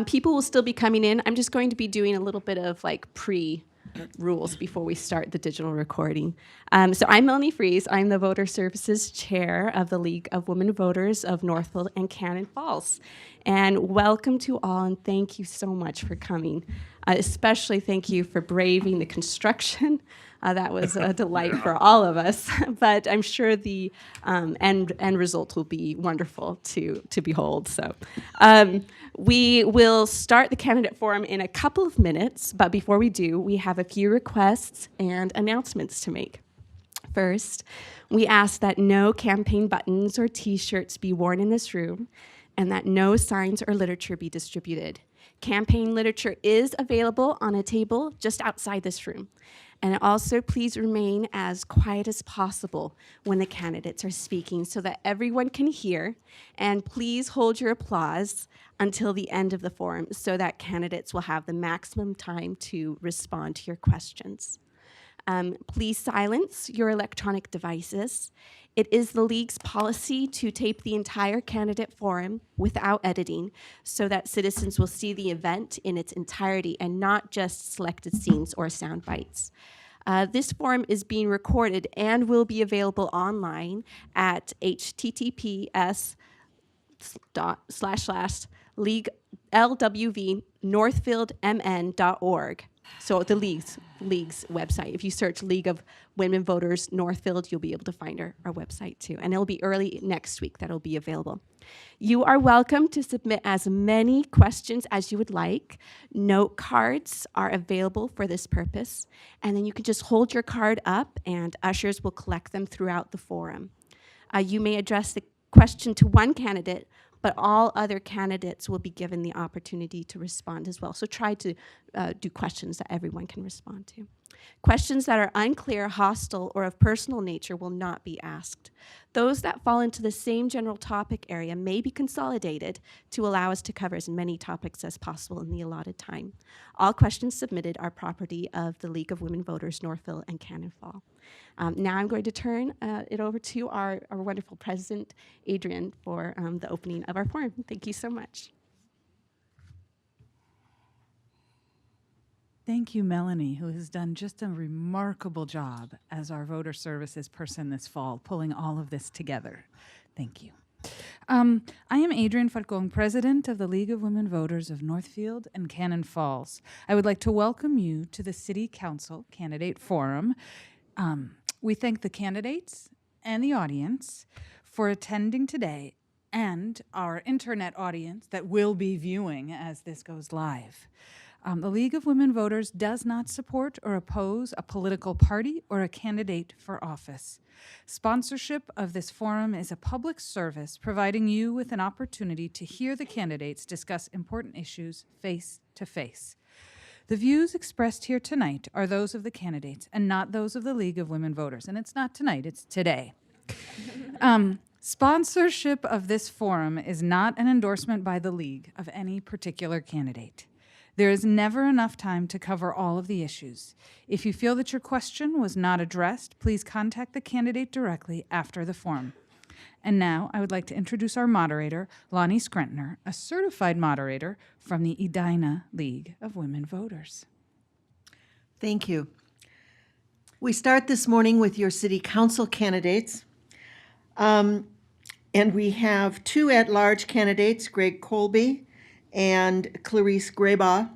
People will still be coming in. I'm just going to be doing a little bit of like pre-rules before we start the digital recording. So I'm Melanie Fries. I'm the Voter Services Chair of the League of Women Voters of Northfield and Cannon Falls. And welcome to all, and thank you so much for coming. Especially thank you for braving the construction. That was a delight for all of us, but I'm sure the end result will be wonderful to behold. So we will start the candidate forum in a couple of minutes, but before we do, we have a few requests and announcements to make. First, we ask that no campaign buttons or t-shirts be worn in this room, and that no signs or literature be distributed. Campaign literature is available on a table just outside this room. And also, please remain as quiet as possible when the candidates are speaking so that everyone can hear. And please hold your applause until the end of the forum so that candidates will have the maximum time to respond to your questions. Please silence your electronic devices. It is the League's policy to tape the entire candidate forum without editing so that citizens will see the event in its entirety and not just selected scenes or sound bites. This forum is being recorded and will be available online at https://LWV-northfieldmn.org. So the League's website. If you search League of Women Voters Northfield, you'll be able to find our website too. And it'll be early next week that it'll be available. You are welcome to submit as many questions as you would like. Note cards are available for this purpose. And then you can just hold your card up and ushers will collect them throughout the forum. You may address the question to one candidate, but all other candidates will be given the opportunity to respond as well. So try to do questions that everyone can respond to. Questions that are unclear, hostile, or of personal nature will not be asked. Those that fall into the same general topic area may be consolidated to allow us to cover as many topics as possible in the allotted time. All questions submitted are property of the League of Women Voters Northfield and Cannon Falls. Now I'm going to turn it over to our wonderful president, Adrian, for the opening of our forum. Thank you so much. Thank you, Melanie, who has done just a remarkable job as our voter services person this fall, pulling all of this together. Thank you. I am Adrian Falcon, president of the League of Women Voters of Northfield and Cannon Falls. I would like to welcome you to the City Council Candidate Forum. We thank the candidates and the audience for attending today and our internet audience that will be viewing as this goes live. The League of Women Voters does not support or oppose a political party or a candidate for office. Sponsorship of this forum is a public service providing you with an opportunity to hear the candidates discuss important issues face to face. The views expressed here tonight are those of the candidates and not those of the League of Women Voters. And it's not tonight, it's today. Sponsorship of this forum is not an endorsement by the League of any particular candidate. There is never enough time to cover all of the issues. If you feel that your question was not addressed, please contact the candidate directly after the forum. And now I would like to introduce our moderator, Lonnie Screntner, a certified moderator from the Edina League of Women Voters. Thank you. We start this morning with your city council candidates. And we have two at-large candidates, Greg Colby and Clarice Graybaugh.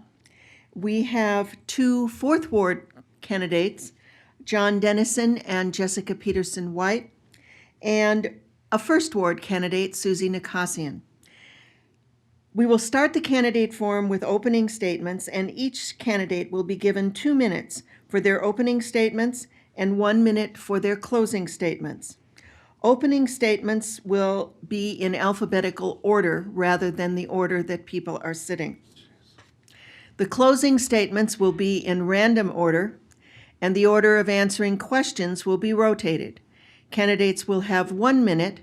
We have two fourth ward candidates, John Dennison and Jessica Peterson White, and a first ward candidate, Susie Nakassian. We will start the candidate forum with opening statements, and each candidate will be given 2 minutes for their opening statements and 1 minute for their closing statements. Opening statements will be in alphabetical order rather than the order that people are sitting. The closing statements will be in random order, and the order of answering questions will be rotated. Candidates will have 1 minute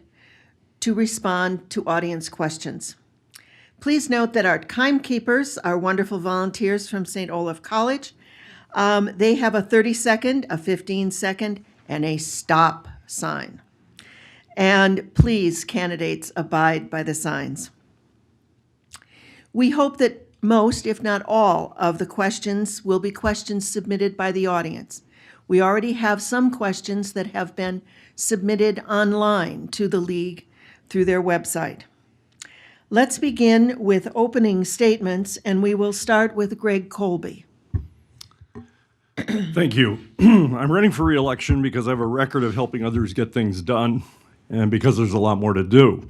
to respond to audience questions. Please note that our timekeepers are wonderful volunteers from St. Olaf College. They have a 30-second, a 15-second, and a stop sign. And please, candidates, abide by the signs. We hope that most, if not all, of the questions will be questions submitted by the audience. We already have some questions that have been submitted online to the League through their website. Let's begin with opening statements, and we will start with Greg Colby. Thank you. I'm running for re-election because I have a record of helping others get things done and because there's a lot more to do.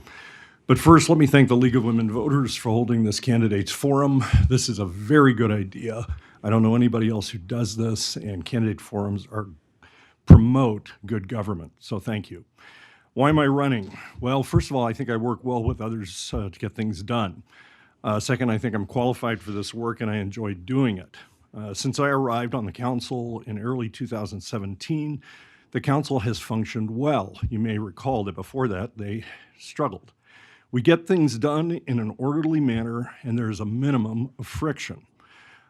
But first, let me thank the League of Women Voters for holding this candidates forum. This is a very good idea. I don't know anybody else who does this, and candidate forums promote good government, so thank you. Why am I running? Well, first of all, I think I work well with others to get things done. Second, I think I'm qualified for this work and I enjoy doing it. Since I arrived on the council in early 2017, the council has functioned well. You may recall that before that, they struggled. We get things done in an orderly manner, and there's a minimum of friction.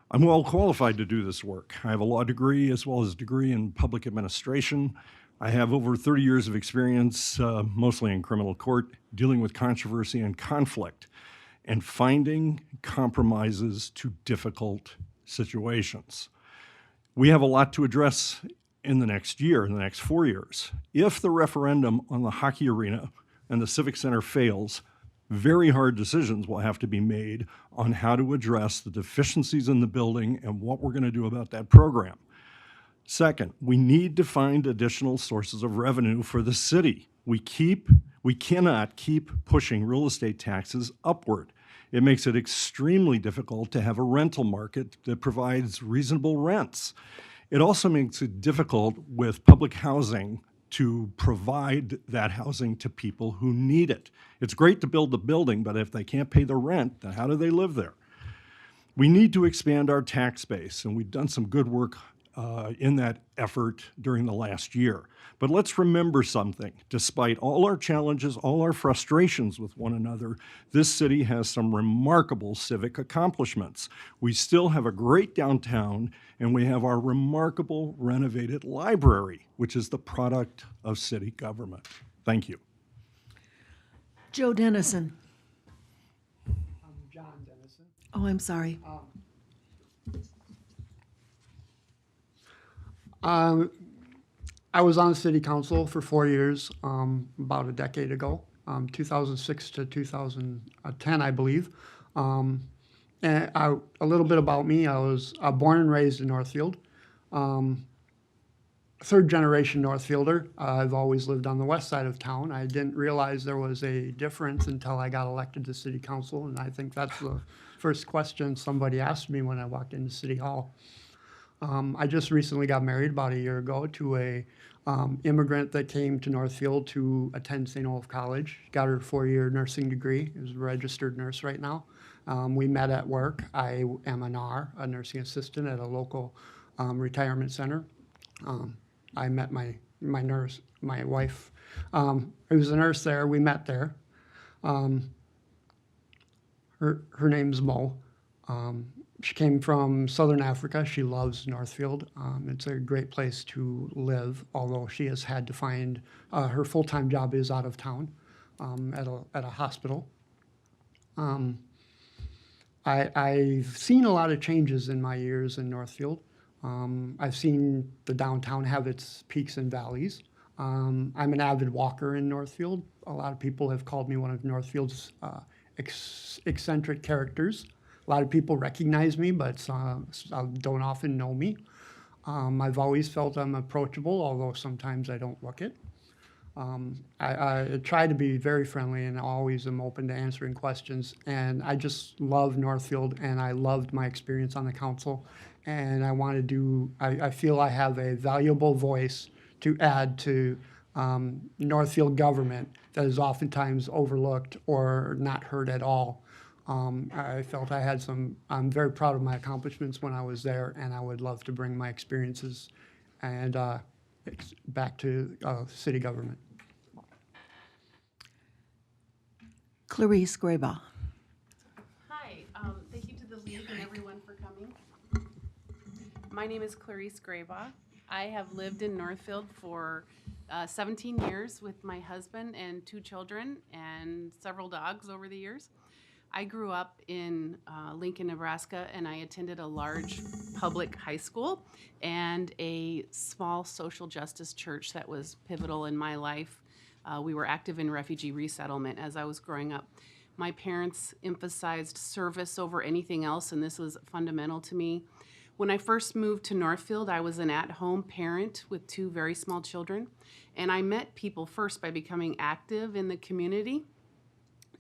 I'm well qualified to do this work. I have a law degree as well as a degree in public administration. I have over 30 years of experience, mostly in criminal court, dealing with controversy and conflict, and finding compromises to difficult situations. We have a lot to address in the next year, in the next 4 years. If the referendum on the hockey arena and the Civic Center fails, very hard decisions will have to be made on how to address the deficiencies in the building and what we're going to do about that program. Second, we need to find additional sources of revenue for the city. We cannot keep pushing real estate taxes upward. It makes it extremely difficult to have a rental market that provides reasonable rents. It also makes it difficult with public housing to provide that housing to people who need it. It's great to build the building, but if they can't pay the rent, then how do they live there? We need to expand our tax base, and we've done some good work in that effort during the last year. But let's remember something. Despite all our challenges, all our frustrations with one another, this city has some remarkable civic accomplishments. We still have a great downtown, and we have our remarkable renovated library, which is the product of city government. Thank you. Joe Dennison. I'm John Dennison. Oh, I'm sorry. I was on city council for 4 years, about a decade ago, 2006 to 2010, I believe. And a little bit about me, I was born and raised in Northfield. Third generation Northfielder. I've always lived on the west side of town. I didn't realize there was a difference until I got elected to city council, and I think that's the first question somebody asked me when I walked into City Hall. I just recently got married about a year ago to a immigrant that came to Northfield to attend St. Olaf College. Got her 4-year nursing degree. Is a registered nurse right now. We met at work. I am an R, a nursing assistant at a local retirement center. I met my wife. Who was a nurse there. We met there. Her name's Mo. She came from Southern Africa. She loves Northfield. It's a great place to live, although she has had to find, her full-time job is out of town at a hospital. I've seen a lot of changes in my years in Northfield. I've seen the downtown have its peaks and valleys. I'm an avid walker in Northfield. A lot of people have called me one of Northfield's eccentric characters. A lot of people recognize me, but don't often know me. I've always felt I'm approachable, although sometimes I don't look it. I try to be very friendly and always am open to answering questions. And I just love Northfield, and I loved my experience on the council. And I feel I have a valuable voice to add to Northfield government that is oftentimes overlooked or not heard at all. I felt I'm very proud of my accomplishments when I was there, and I would love to bring my experiences and back to city government. Clarice Graybaugh. Hi, thank you to the League and everyone for coming. My name is Clarice Graybaugh. I have lived in Northfield for 17 years with my husband and 2 children and several dogs over the years. I grew up in Lincoln, Nebraska, and I attended a large public high school and a small social justice church that was pivotal in my life. We were active in refugee resettlement as I was growing up. My parents emphasized service over anything else, and this was fundamental to me. When I first moved to Northfield, I was an at-home parent with 2 very small children, and I met people first by becoming active in the community,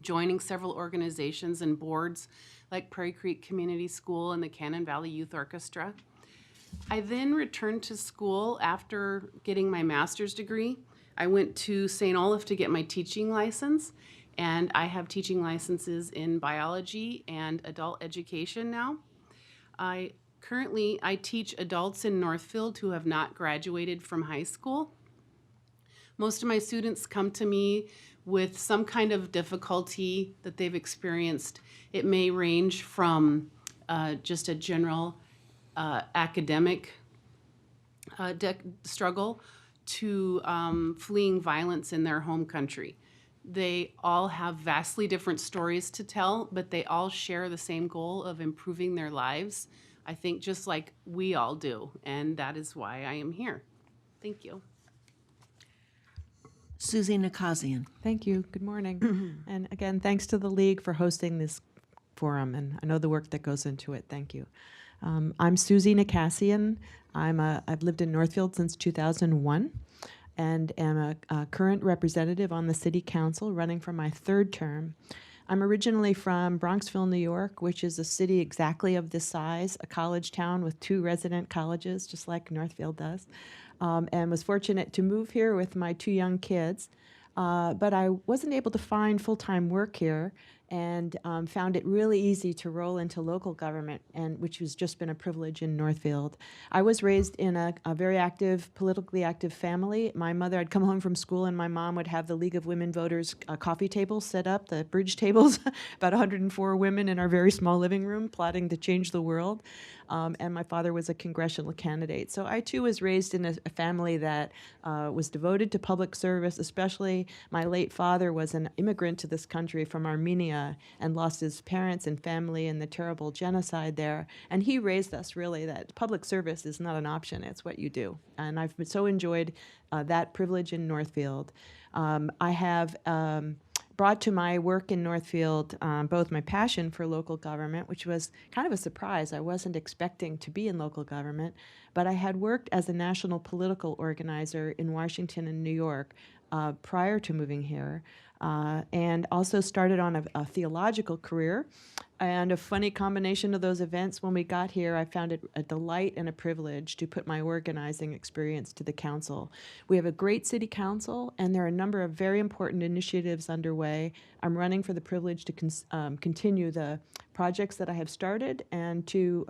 joining several organizations and boards like Prairie Creek Community School and the Cannon Valley Youth Orchestra. I then returned to school after getting my master's degree. I went to St. Olaf to get my teaching license, and I have teaching licenses in biology and adult education now. Currently, I teach adults in Northfield who have not graduated from high school. Most of my students come to me with some kind of difficulty that they've experienced. It may range from just a general academic struggle to fleeing violence in their home country. They all have vastly different stories to tell, but they all share the same goal of improving their lives, I think, just like we all do, and that is why I am here. Thank you. Susie Nakazian. Thank you. Good morning. And again, thanks to the League for hosting this forum, and I know the work that goes into it. Thank you. I'm Susie Nakazian. I've lived in Northfield since 2001 and am a current representative on the City Council, running for my 3rd term. I'm originally from Bronxville, New York, which is a city exactly of this size, a college town with 2 resident colleges, just like Northfield does, and was fortunate to move here with my 2 young kids. But I wasn't able to find full-time work here, and found it really easy to roll into local government, and which has just been a privilege in Northfield. I was raised in a very active, politically active family. My mother, I'd come home from school and my mom would have the League of Women Voters coffee tables set up, the bridge tables, about 104 women in our very small living room plotting to change the world. And my father was a congressional candidate. So I too was raised in a family that was devoted to public service, especially my late father was an immigrant to this country from Armenia and lost his parents and family in the terrible genocide there. And he raised us really that public service is not an option, it's what you do. And I've so enjoyed that privilege in Northfield. I have brought to my work in Northfield both my passion for local government, which was kind of a surprise. I wasn't expecting to be in local government, but I had worked as a national political organizer in Washington and New York prior to moving here, and also started on a theological career. And a funny combination of those events, when we got here, I found it a delight and a privilege to put my organizing experience to the council. We have a great city council, and there are a number of very important initiatives underway. I'm running for the privilege to continue the projects that I have started and to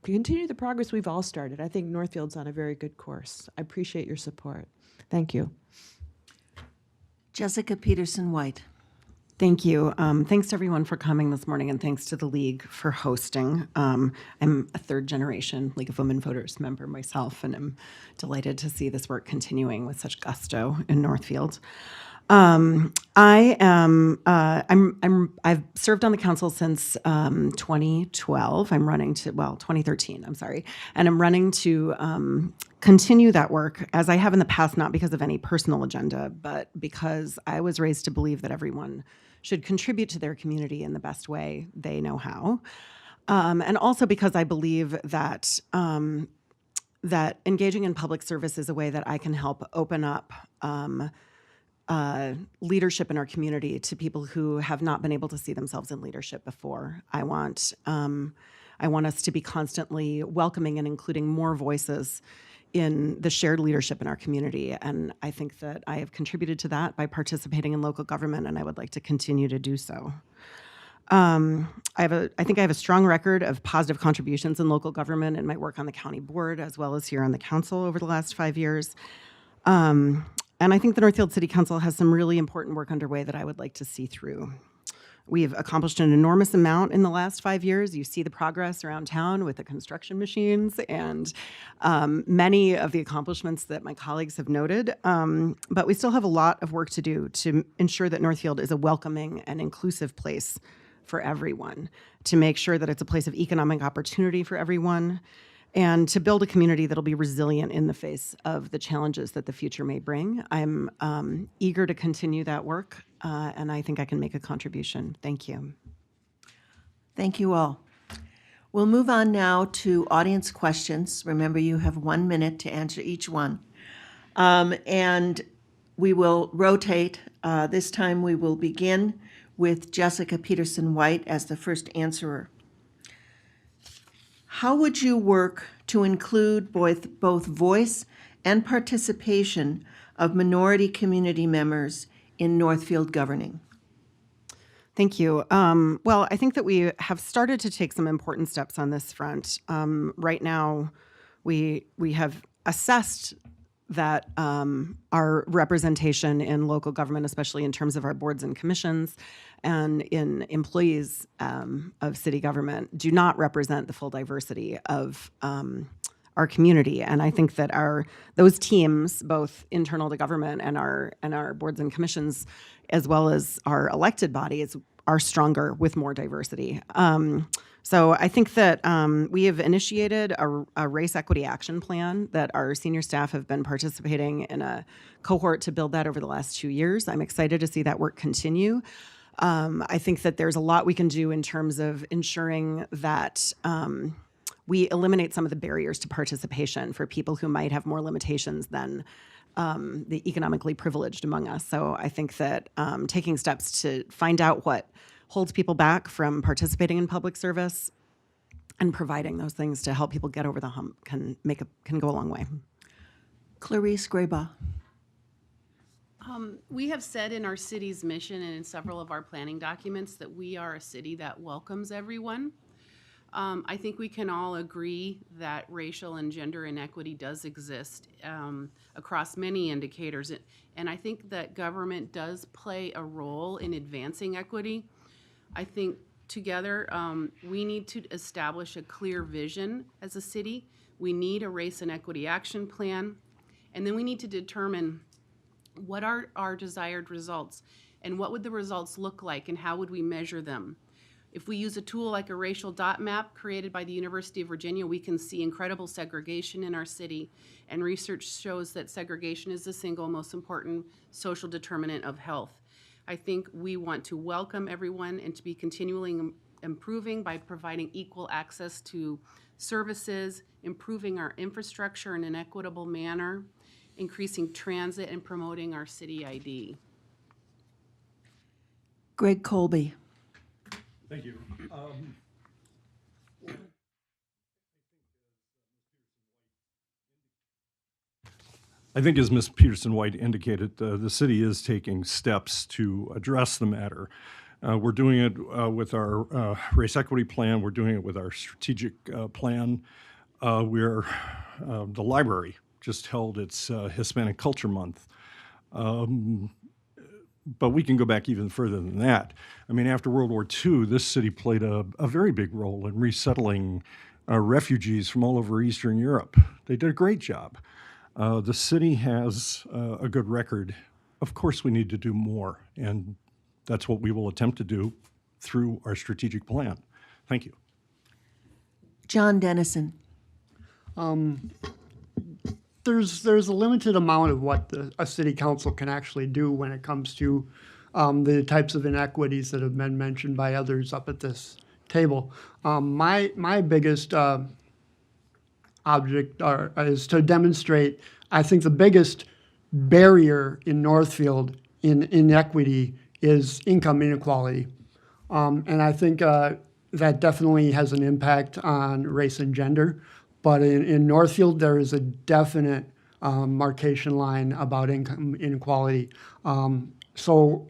continue the progress we've all started. I think Northfield's on a very good course. I appreciate your support. Thank you. Jessica Peterson-White. Thank you. Thanks to everyone for coming this morning, and thanks to the League for hosting. I'm a 3rd-generation League of Women Voters member myself, and I'm delighted to see this work continuing with such gusto in Northfield. I've served on the council since 2012. 2013, I'm sorry. And I'm running to continue that work as I have in the past, not because of any personal agenda, but because I was raised to believe that everyone should contribute to their community in the best way they know how. And also because I believe that that engaging in public service is a way that I can help open up leadership in our community to people who have not been able to see themselves in leadership before. I want us to be constantly welcoming and including more voices in the shared leadership in our community. And I think that I have contributed to that by participating in local government, and I would like to continue to do so. I think I have a strong record of positive contributions in local government in my work on the county board, as well as here on the council over the last 5 years. And I think the Northfield City Council has some really important work underway that I would like to see through. We've accomplished an enormous amount in the last 5 years. You see the progress around town with the construction machines and many of the accomplishments that my colleagues have noted. But we still have a lot of work to do to ensure that Northfield is a welcoming and inclusive place for everyone, to make sure that it's a place of economic opportunity for everyone, and to build a community that'll be resilient in the face of the challenges that the future may bring. I'm eager to continue that work, and I think I can make a contribution. Thank you. Thank you all. We'll move on now to audience questions. Remember, you have 1 minute to answer each one. And we will rotate. This time we will begin with Jessica Peterson-White as the first answerer. How would you work to include both voice and participation of minority community members in Northfield governing? Thank you. Well, I think that we have started to take some important steps on this front. Right now, we have assessed that our representation in local government, especially in terms of our boards and commissions and in employees of city government, do not represent the full diversity of our community. And I think that those teams, both internal to government and our boards and commissions, as well as our elected bodies, are stronger with more diversity. So I think that we have initiated a race equity action plan that our senior staff have been participating in a cohort to build that over the last 2 years. I'm excited to see that work continue. I think that there's a lot we can do in terms of ensuring that we eliminate some of the barriers to participation for people who might have more limitations than the economically privileged among us. So I think that taking steps to find out what holds people back from participating in public service and providing those things to help people get over the hump can go a long way. Clarice Graybaugh. We have said in our city's mission and in several of our planning documents that we are a city that welcomes everyone. I think we can all agree that racial and gender inequity does exist across many indicators. And I think that government does play a role in advancing equity. I think together we need to establish a clear vision as a city. We need a race and equity action plan. And then we need to determine what are our desired results and what would the results look like and how would we measure them. If we use a tool like a racial dot map created by the University of Virginia, we can see incredible segregation in our city, and research shows that segregation is the single most important social determinant of health. I think we want to welcome everyone and to be continually improving by providing equal access to services, improving our infrastructure in an equitable manner, increasing transit, and promoting our city ID. Greg Colby. Thank you. I think as Ms. Peterson-White indicated, the city is taking steps to address the matter. We're doing it with our race equity plan. We're doing it with our strategic plan. The library just held its Hispanic Culture Month. But we can go back even further than that. I mean, after World War II, this city played a very big role in resettling refugees from all over Eastern Europe. They did a great job. The city has a good record. Of course, we need to do more, and that's what we will attempt to do through our strategic plan. Thank you. John Dennison. There's a limited amount of what a city council can actually do when it comes to the types of inequities that have been mentioned by others up at this table. My biggest object is to demonstrate, I think the biggest barrier in Northfield in inequity is income inequality. And I think that definitely has an impact on race and gender. But in Northfield, there is a definite marcation line about income inequality. So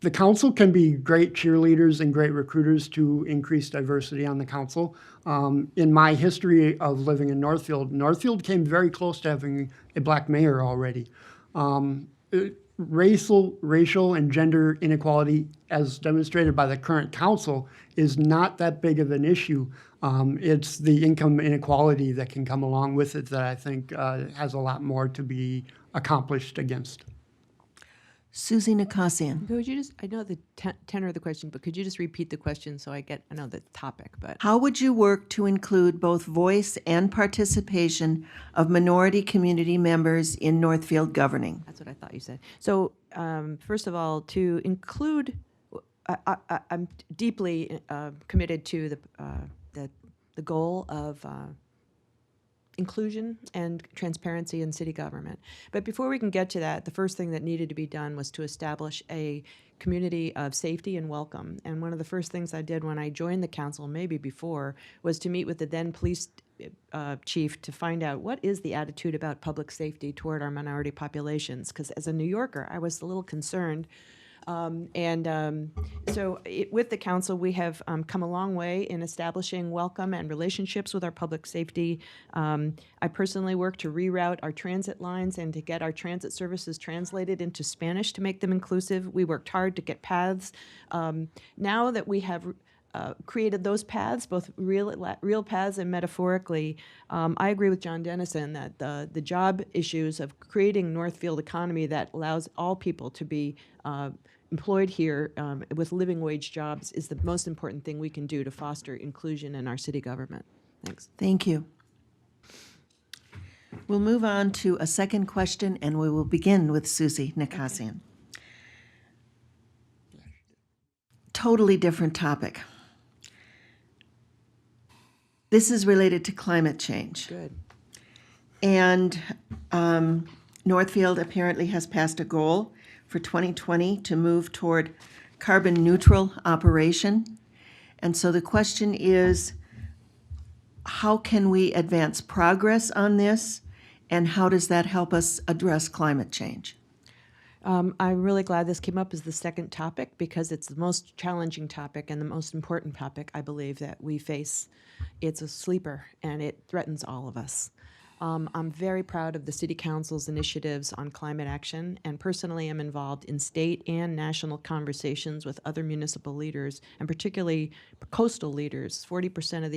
the council can be great cheerleaders and great recruiters to increase diversity on the council. In my history of living in Northfield, Northfield came very close to having a black mayor already. racial and gender inequality, as demonstrated by the current council, is not that big of an issue. It's the income inequality that can come along with it that I think has a lot more to be accomplished against. Susie Nikasian. Could you just, I know the tenor of the question, but could you just repeat the question so I know the topic, but. How would you work to include both voice and participation of minority community members in Northfield governing? That's what I thought you said. So, first of all, to include, I'm deeply committed to the goal of inclusion and transparency in city government. But before we can get to that, the first thing that needed to be done was to establish a community of safety and welcome. And one of the first things I did when I joined the council, maybe before, was to meet with the then police chief to find out what is the attitude about public safety toward our minority populations. Because as a New Yorker, I was a little concerned. So with the council, we have come a long way in establishing welcome and relationships with our public safety. I personally work to reroute our transit lines and to get our transit services translated into Spanish to make them inclusive. We worked hard to get paths. Now that we have created those paths, both real paths and metaphorically, I agree with John Dennison that the job issues of creating Northfield economy that allows all people to be employed here with living wage jobs is the most important thing we can do to foster inclusion in our city government. Thanks. Thank you. We'll move on to a second question, and we will begin with Susie Nikasian. Totally different topic. This is related to climate change. Good. And Northfield apparently has passed a goal for 2020 to move toward carbon neutral operation. And so the question is, how can we advance progress on this, and how does that help us address climate change? I'm really glad this came up as the second topic because it's the most challenging topic and the most important topic, I believe, that we face. It's a sleeper, and it threatens all of us. I'm very proud of the City Council's initiatives on climate action, and personally am involved in state and national conversations with other municipal leaders, and particularly coastal leaders. 60% of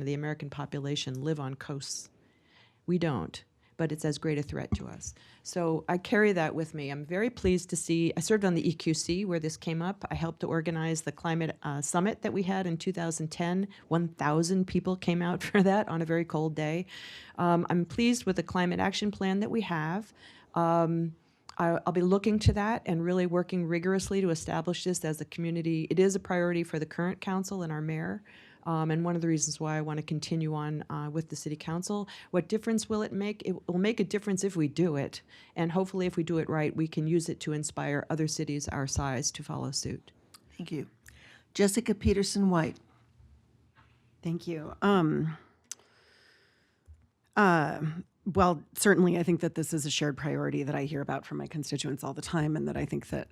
the American population live on coasts. We don't, but it's as great a threat to us. So I carry that with me. I'm very pleased to see, I served on the EQC where this came up. I helped to organize the climate summit that we had in 2010. 1,000 people came out for that on a very cold day. I'm pleased with the climate action plan that we have. I'll be looking to that and really working rigorously to establish this as a community. It is a priority for the current council and our mayor. And one of the reasons why I want to continue on with the City Council. What difference will it make? It will make a difference if we do it. And hopefully if we do it right, we can use it to inspire other cities our size to follow suit. Thank you. Jessica Peterson-White. Thank you. Well, certainly I think that this is a shared priority that I hear about from my constituents all the time, and that I think that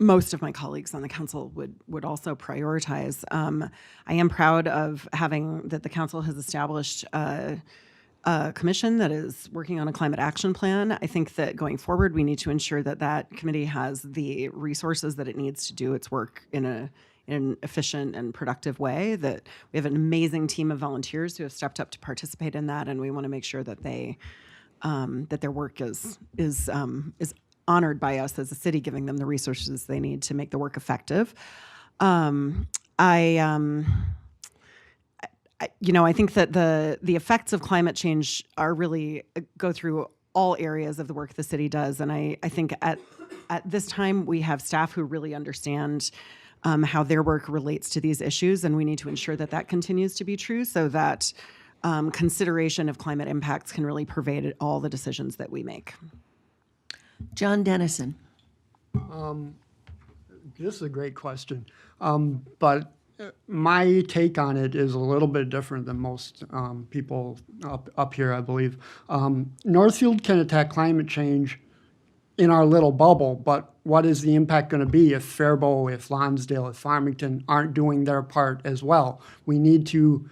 most of my colleagues on the council would also prioritize. I am proud of that the council has established a commission that is working on a climate action plan. I think that going forward, we need to ensure that that committee has the resources that it needs to do its work in an efficient and productive way. That we have an amazing team of volunteers who have stepped up to participate in that, and we want to make sure that that their work is honored by us as a city, giving them the resources they need to make the work effective. I think that the effects of climate change are really go through all areas of the work the city does, and I think at this time we have staff who really understand how their work relates to these issues, and we need to ensure that that continues to be true, so that consideration of climate impacts can really pervade all the decisions that we make. John Dennison. This is a great question, but my take on it is a little bit different than most people up here, I believe. Northfield can attack climate change in our little bubble, but what is the impact going to be if Faribault, if Lonsdale, if Farmington aren't doing their part as well? We need to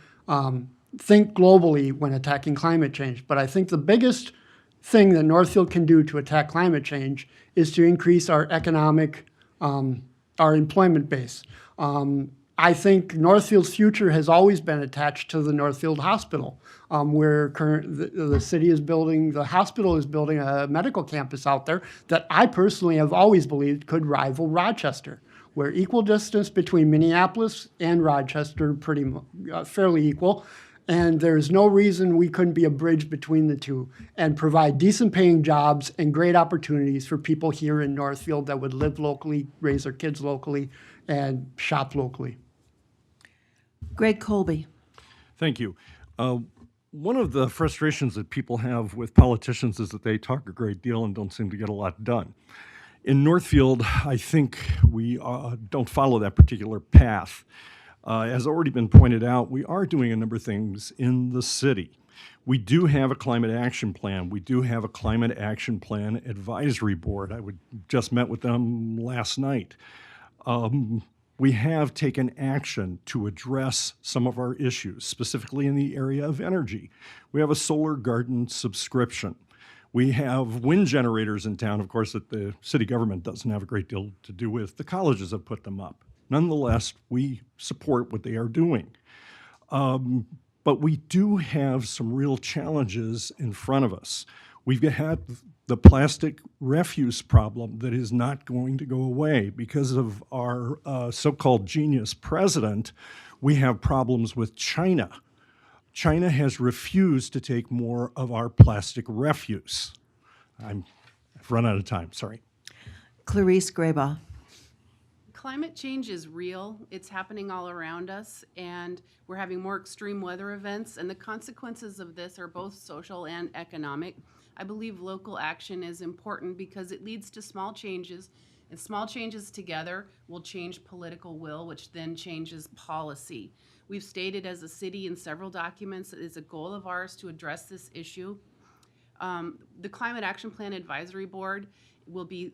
think globally when attacking climate change, but I think the biggest thing that Northfield can do to attack climate change is to increase our economic, our employment base. I think Northfield's future has always been attached to the Northfield Hospital, where the city is building, the hospital is building a medical campus out there that I personally have always believed could rival Rochester. We're equal distance between Minneapolis and Rochester, fairly equal. And there's no reason we couldn't be a bridge between the two and provide decent paying jobs and great opportunities for people here in Northfield that would live locally, raise their kids locally, and shop locally. Greg Colby. Thank you. One of the frustrations that people have with politicians is that they talk a great deal and don't seem to get a lot done. In Northfield, I think we don't follow that particular path. As already been pointed out, we are doing a number of things in the city. We do have a climate action plan. We do have a climate action plan advisory board. I just met with them last night. We have taken action to address some of our issues, specifically in the area of energy. We have a solar garden subscription. We have wind generators in town, of course, that the city government doesn't have a great deal to do with. The colleges have put them up. Nonetheless, we support what they are doing. But we do have some real challenges in front of us. We've had the plastic refuse problem that is not going to go away. Because of our so-called genius president, we have problems with China. China has refused to take more of our plastic refuse. I've run out of time, sorry. Clarice Graybaugh. Climate change is real. It's happening all around us, and we're having more extreme weather events, and the consequences of this are both social and economic. I believe local action is important because it leads to small changes, and small changes together will change political will, which then changes policy. We've stated as a city in several documents that it's a goal of ours to address this issue. The Climate Action Plan Advisory Board will be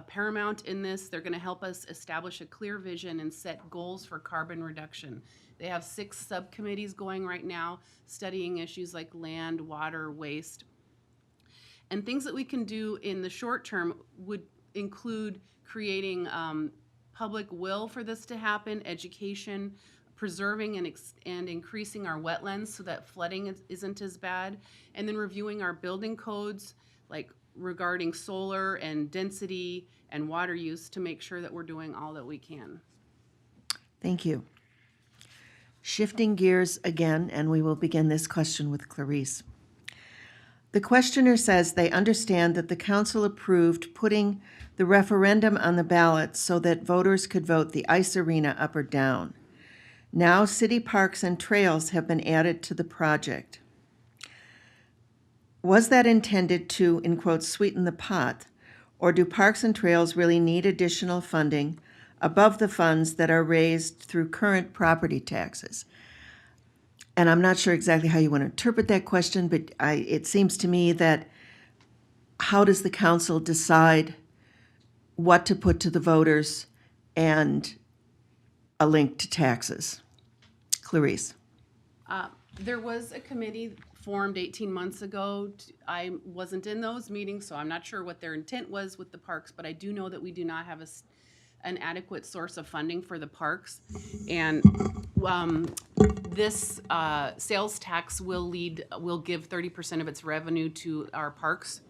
paramount in this. They're going to help us establish a clear vision and set goals for carbon reduction. They have 6 subcommittees going right now, studying issues like land, water, waste. And things that we can do in the short term would include creating public will for this to happen, education, preserving and increasing our wetlands so that flooding isn't as bad, and then reviewing our building codes, like regarding solar and density and water use, to make sure that we're doing all that we can. Thank you. Shifting gears again, and we will begin this question with Clarice. The questioner says they understand that the council approved putting the referendum on the ballot so that voters could vote the ice arena up or down. Now city parks and trails have been added to the project. Was that intended to, in quotes, sweeten the pot, or do parks and trails really need additional funding above the funds that are raised through current property taxes? And I'm not sure exactly how you want to interpret that question, but it seems to me that how does the council decide what to put to the voters and a link to taxes? Clarice. There was a committee formed 18 months ago. I wasn't in those meetings, so I'm not sure what their intent was with the parks, but I do know that we do not have an adequate source of funding for the parks. And this sales tax will give 30% of its revenue to our parks.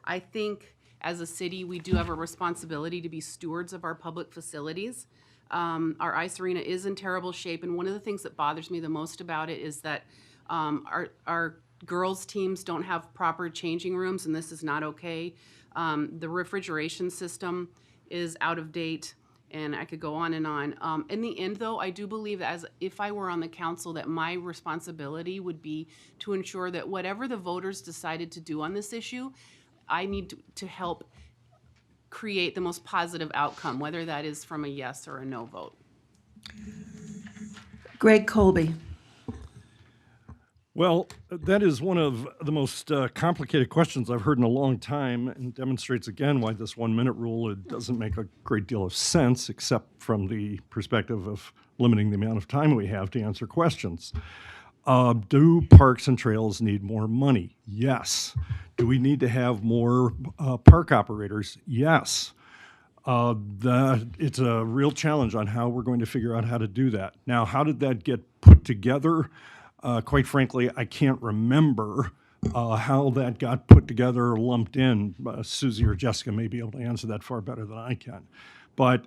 I think as a city, we do have a responsibility to be stewards of our public facilities. Our ice arena is in terrible shape, and one of the things that bothers me the most about it is that our girls' teams don't have proper changing rooms, and this is not okay. The refrigeration system is out of date, and I could go on and on. In the end, though, I do believe that if I were on the council, that my responsibility would be to ensure that whatever the voters decided to do on this issue, I need to help create the most positive outcome, whether that is from a yes or a no vote. Greg Colby. Well, that is one of the most complicated questions I've heard in a long time, and demonstrates again why this 1-minute rule doesn't make a great deal of sense, except from the perspective of limiting the amount of time we have to answer questions. Do parks and trails need more money? Yes. Do we need to have more park operators? Yes. It's a real challenge on how we're going to figure out how to do that. Now, how did that get put together? Quite frankly, I can't remember how that got put together or lumped in. Susie or Jessica may be able to answer that far better than I can. But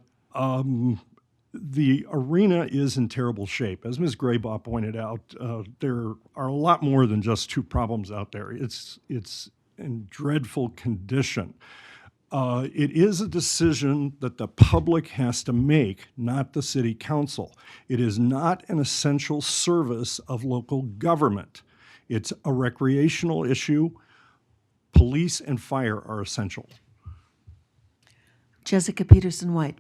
the arena is in terrible shape. As Ms. Graybaugh pointed out, there are a lot more than just two problems out there. It's in dreadful condition. It is a decision that the public has to make, not the city council. It is not an essential service of local government. It's a recreational issue. Police and fire are essential. Jessica Peterson-White.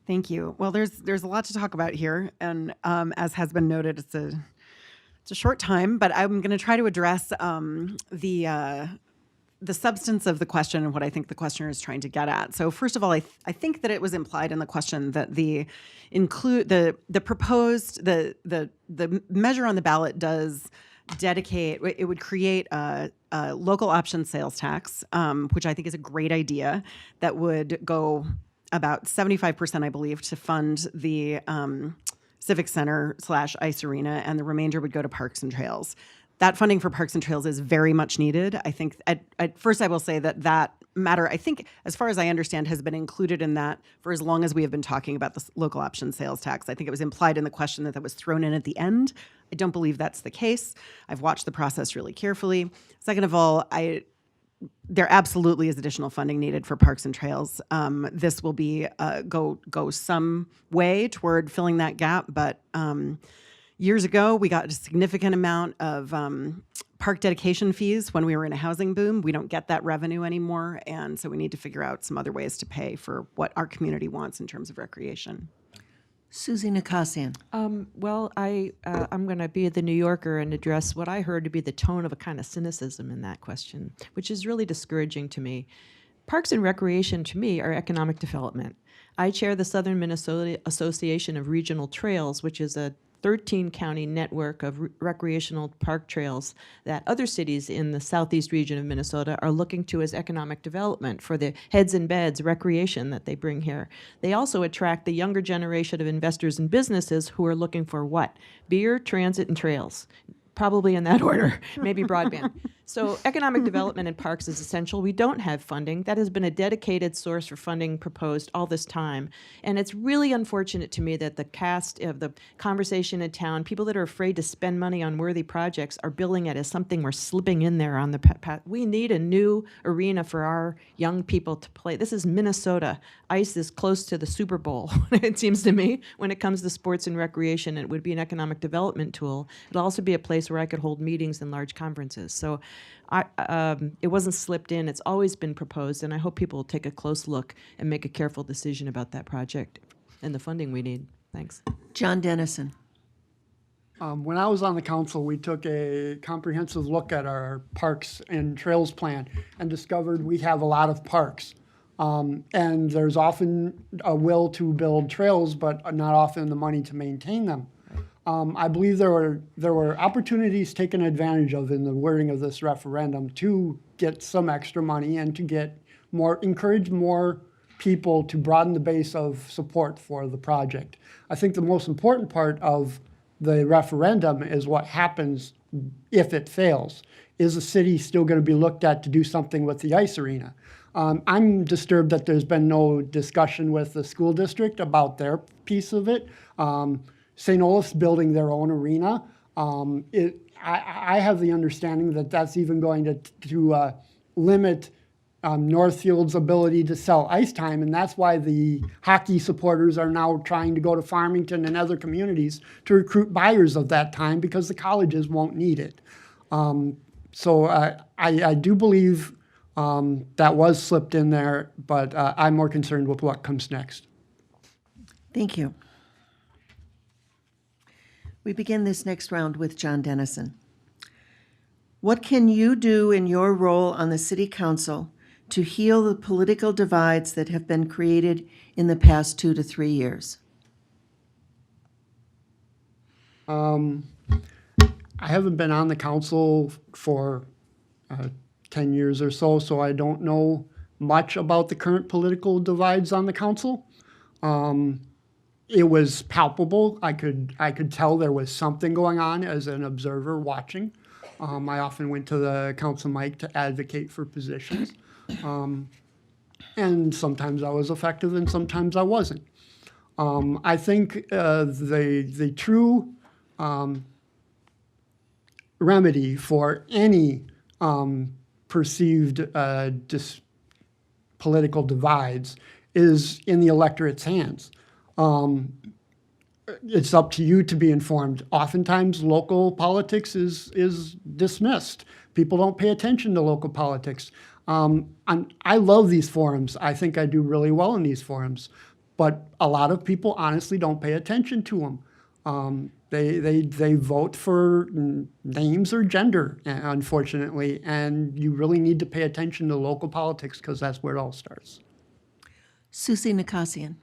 Thank you. Well, there's a lot to talk about here, and as has been noted, it's a short time, but I'm going to try to address the substance of the question and what I think the questioner is trying to get at. So first of all, I think that it was implied in the question that the proposed measure on the ballot does dedicate, it would create a local option sales tax, which I think is a great idea, that would go about 75%, I believe, to fund the Civic Center / Ice Arena, and the remainder would go to Parks and Trails. That funding for Parks and Trails is very much needed. I think at first I will say that matter, I think, as far as I understand, has been included in that for as long as we have been talking about the local option sales tax. I think it was implied in the question that was thrown in at the end. I don't believe that's the case. I've watched the process really carefully. Second of all, there absolutely is additional funding needed for Parks and Trails. This will be go some way toward filling that gap, but years ago we got a significant amount of park dedication fees when we were in a housing boom. We don't get that revenue anymore, and so we need to figure out some other ways to pay for what our community wants in terms of recreation. Susie Nakassian. Well, I'm going to be the New Yorker and address what I heard to be the tone of a kind of cynicism in that question, which is really discouraging to me. Parks and recreation, to me, are economic development. I chair the Southern Minnesota Association of Regional Trails, which is a 13-county network of recreational park trails that other cities in the southeast region of Minnesota are looking to as economic development for the heads and beds recreation that they bring here. They also attract the younger generation of investors and businesses who are looking for what? Beer, transit, and trails. Probably in that order, maybe broadband. So economic development in parks is essential. We don't have funding. That has been a dedicated source for funding proposed all this time. And it's really unfortunate to me that the cast of the conversation in town, people that are afraid to spend money on worthy projects, are billing it as something we're slipping in there on the path. We need a new arena for our young people to play. This is Minnesota. Ice is close to the Super Bowl, it seems to me, when it comes to sports and recreation. It would be an economic development tool. It'll also be a place where I could hold meetings and large conferences. So it wasn't slipped in. It's always been proposed, and I hope people will take a close look and make a careful decision about that project and the funding we need. Thanks. John Dennison. When I was on the council, we took a comprehensive look at our parks and trails plan and discovered we have a lot of parks. And there's often a will to build trails, but not often the money to maintain them. I believe there were opportunities taken advantage of in the wording of this referendum to get some extra money and to encourage more people to broaden the base of support for the project. I think the most important part of the referendum is what happens if it fails. Is the city still going to be looked at to do something with the ice arena? I'm disturbed that there's been no discussion with the school district about their piece of it. St. Olaf's building their own arena. I have the understanding that that's even going to limit Northfield's ability to sell ice time, and that's why the hockey supporters are now trying to go to Farmington and other communities to recruit buyers of that time because the colleges won't need it. So I do believe that was slipped in there, but I'm more concerned with what comes next. Thank you. We begin this next round with John Dennison. What can you do in your role on the City Council to heal the political divides that have been created in the past 2 to 3 years? I haven't been on the council for 10 years or so, so I don't know much about the current political divides on the council. It was palpable. I could tell there was something going on as an observer watching. I often went to the council mic to advocate for positions. And sometimes I was effective and sometimes I wasn't. I think the true remedy for any perceived political divides is in the electorate's hands. It's up to you to be informed. Oftentimes, local politics is dismissed. People don't pay attention to local politics. I love these forums. I think I do really well in these forums, but a lot of people honestly don't pay attention to them. They vote for names or gender, unfortunately, and you really need to pay attention to local politics because that's where it all starts. Susie Nakassian.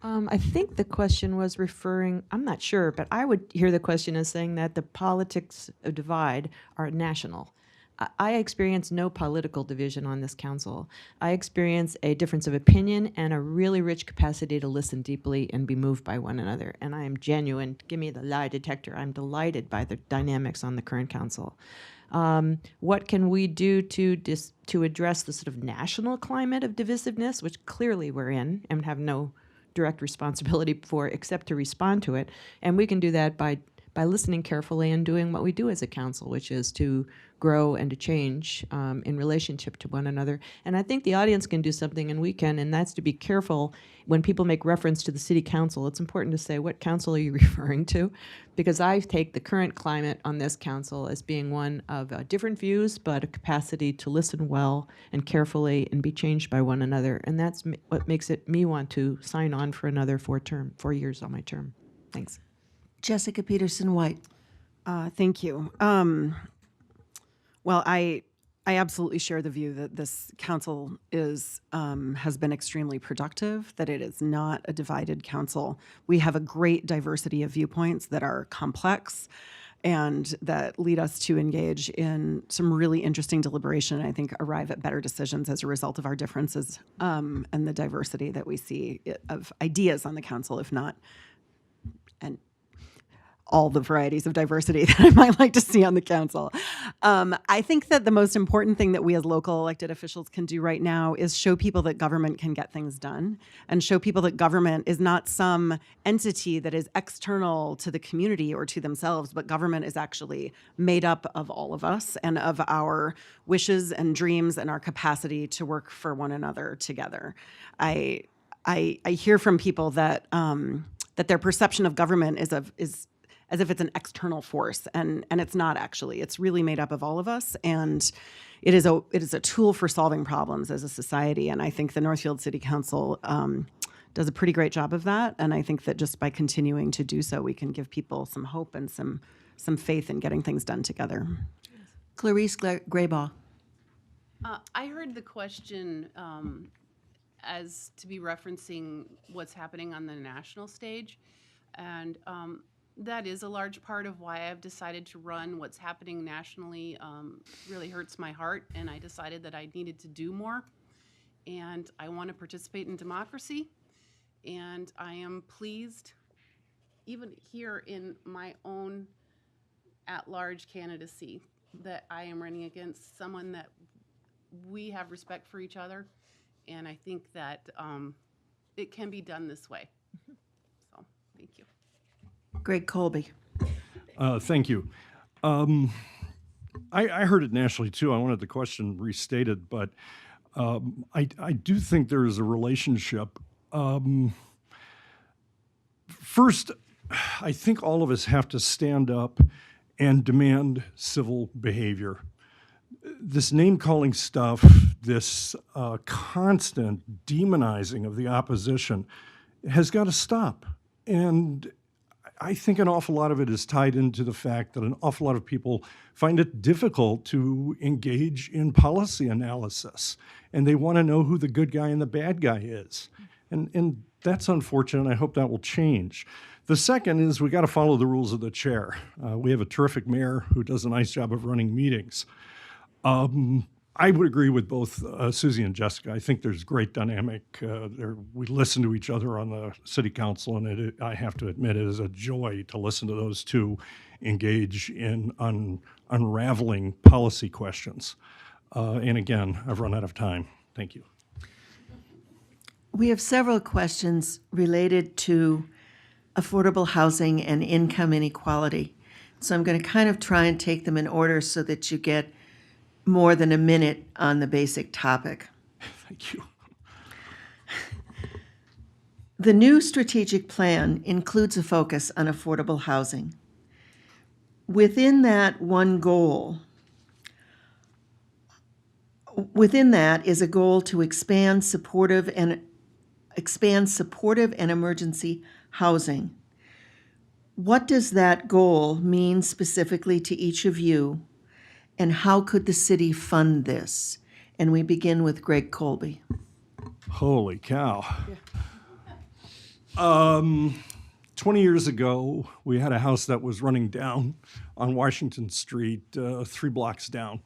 I think the question was referring, I'm not sure, but I would hear the question as saying that the politics of divide are national. I experience no political division on this council. I experience a difference of opinion and a really rich capacity to listen deeply and be moved by one another. And I am genuine. Give me the lie detector. I'm delighted by the dynamics on the current council. What can we do to address the sort of national climate of divisiveness, which clearly we're in and have no direct responsibility for except to respond to it? And we can do that by listening carefully and doing what we do as a council, which is to grow and to change in relationship to one another. And I think the audience can do something, and we can, and that's to be careful when people make reference to the city council. It's important to say, what council are you referring to? Because I take the current climate on this council as being one of different views, but a capacity to listen well and carefully and be changed by one another. And that's what makes me want to sign on for another 4 years on my term. Thanks. Jessica Peterson White. Thank you. Well, I absolutely share the view that this council has been extremely productive, that it is not a divided council. We have a great diversity of viewpoints that are complex and that lead us to engage in some really interesting deliberation and I think arrive at better decisions as a result of our differences and the diversity that we see of ideas on the council, if not and all the varieties of diversity that I might like to see on the council. I think that the most important thing that we as local elected officials can do right now is show people that government can get things done and show people that government is not some entity that is external to the community or to themselves, but government is actually made up of all of us and of our wishes and dreams and our capacity to work for one another together. I hear from people that that their perception of government is as if it's an external force, and it's not actually. It's really made up of all of us, and it is a tool for solving problems as a society. And I think the Northfield City Council does a pretty great job of that. And I think that just by continuing to do so, we can give people some hope and some faith in getting things done together. Clarice Graybaugh. I heard the question as to be referencing what's happening on the national stage, and that is a large part of why I've decided to run. What's happening nationally really hurts my heart, and I decided that I needed to do more. And I want to participate in democracy, and I am pleased, even here in my own at-large candidacy, that I am running against someone that we have respect for each other, and I think that it can be done this way. So, thank you. Greg Colby. Thank you. I heard it nationally too. I wanted the question restated, but I do think there is a relationship. First, I think all of us have to stand up and demand civil behavior. This name-calling stuff, this constant demonizing of the opposition has got to stop. And I think an awful lot of it is tied into the fact that an awful lot of people find it difficult to engage in policy analysis, and they want to know who the good guy and the bad guy is. And that's unfortunate. I hope that will change. The second is we got to follow the rules of the chair. We have a terrific mayor who does a nice job of running meetings. I would agree with both Susie and Jessica. I think there's great dynamic. We listen to each other on the city council, and I have to admit it is a joy to listen to those two engage in unraveling policy questions. And again, I've run out of time. Thank you. We have several questions related to affordable housing and income inequality. So I'm going to kind of try and take them in order so that you get more than a minute on the basic topic. Thank you. The new strategic plan includes a focus on affordable housing. Within that one goal, within that is a goal to expand supportive and emergency housing. What does that goal mean specifically to each of you, and how could the city fund this? And we begin with Greg Colby. Holy cow. 20 years ago, we had a house that was running down on Washington Street, 3 blocks down.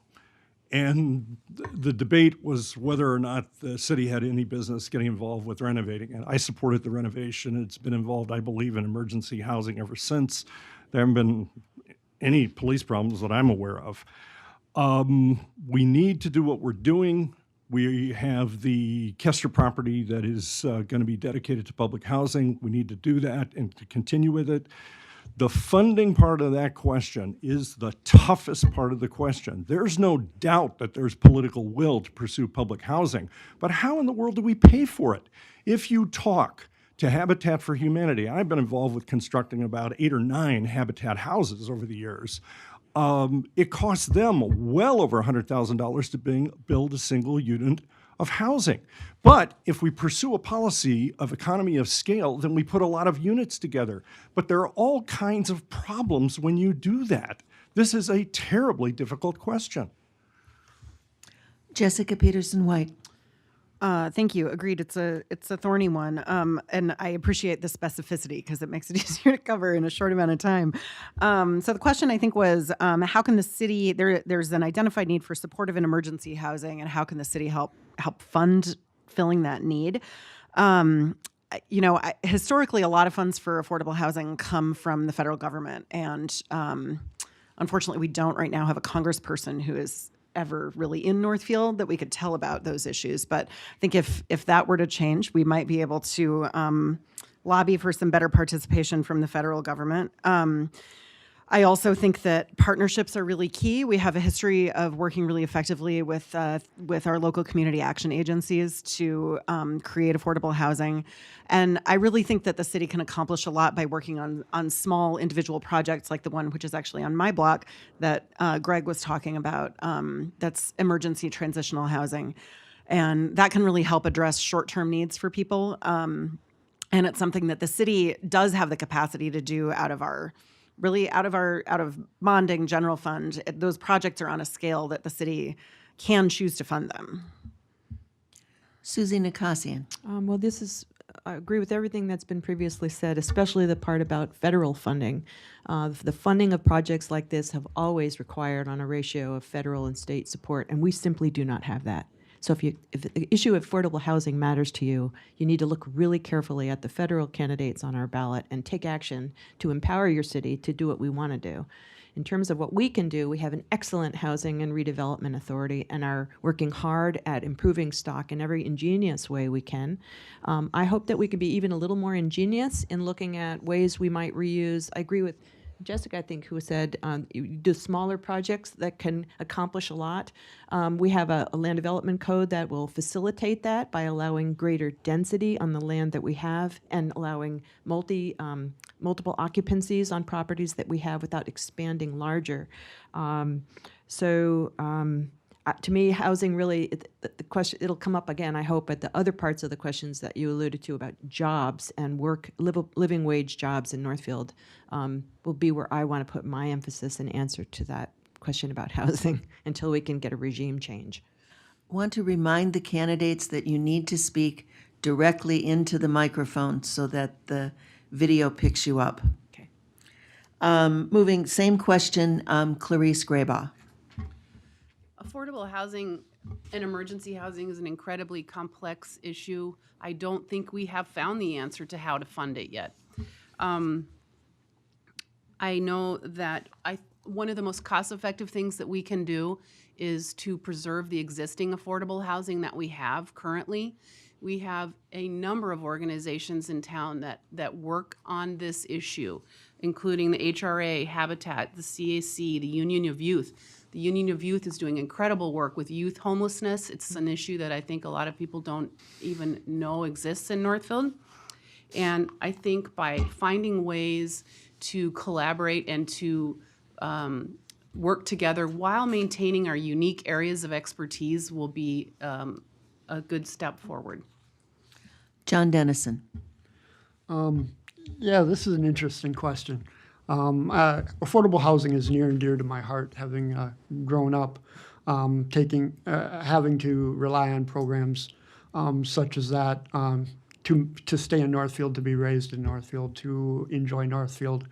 And the debate was whether or not the city had any business getting involved with renovating it. I supported the renovation. It's been involved, I believe, in emergency housing ever since. There haven't been any police problems that I'm aware of. We need to do what we're doing. We have the Kester property that is going to be dedicated to public housing. We need to do that and to continue with it. The funding part of that question is the toughest part of the question. There's no doubt that there's political will to pursue public housing, but how in the world do we pay for it? If you talk to Habitat for Humanity, I've been involved with constructing about 8 or 9 Habitat houses over the years. It costs them well over $100,000 to build a single unit of housing. But if we pursue a policy of economy of scale, then we put a lot of units together. But there are all kinds of problems when you do that. This is a terribly difficult question. Jessica Peterson-White. Thank you. Agreed. It's a thorny one, and I appreciate the specificity because it makes it easier to cover in a short amount of time. So the question I think was, how can the city? There's an identified need for supportive and emergency housing, and how can the city help fund filling that need? Historically, a lot of funds for affordable housing come from the federal government, and unfortunately, we don't right now have a congressperson who is ever really in Northfield that we could tell about those issues. But I think if that were to change, we might be able to lobby for some better participation from the federal government. I also think that partnerships are really key. We have a history of working really effectively with our local community action agencies to create affordable housing. And I really think that the city can accomplish a lot by working on small individual projects like the one which is actually on my block that Greg was talking about. That's emergency transitional housing. And that can really help address short-term needs for people. And it's something that the city does have the capacity to do out of bonding general fund. Those projects are on a scale that the city can choose to fund them. Susie Nakassian. I agree with everything that's been previously said, especially the part about federal funding. The funding of projects like this have always required on a ratio of federal and state support, and we simply do not have that. So if the issue of affordable housing matters to you, you need to look really carefully at the federal candidates on our ballot and take action to empower your city to do what we want to do. In terms of what we can do, we have an excellent housing and redevelopment authority and are working hard at improving stock in every ingenious way we can. I hope that we can be even a little more ingenious in looking at ways we might reuse. I agree with Jessica, I think, who said you do smaller projects that can accomplish a lot. We have a land development code that will facilitate that by allowing greater density on the land that we have and allowing multiple occupancies on properties that we have without expanding larger. To me, housing really, the question, it'll come up again, I hope, at the other parts of the questions that you alluded to about jobs and living wage jobs in Northfield will be where I want to put my emphasis and answer to that question about housing until we can get a regime change. I want to remind the candidates that you need to speak directly into the microphone so that the video picks you up. Okay. Moving, same question, Clarice Graybaugh. Affordable housing and emergency housing is an incredibly complex issue. I don't think we have found the answer to how to fund it yet. I know that one of the most cost-effective things that we can do is to preserve the existing affordable housing that we have currently. We have a number of organizations in town that work on this issue, including the HRA, Habitat, the CAC, the Union of Youth. The Union of Youth is doing incredible work with youth homelessness. It's an issue that I think a lot of people don't even know exists in Northfield. And I think by finding ways to collaborate and to work together while maintaining our unique areas of expertise will be a good step forward. John Dennison. Yeah, this is an interesting question. Affordable housing is near and dear to my heart, having grown up having to rely on programs such as that to stay in Northfield, to be raised in Northfield, to enjoy Northfield.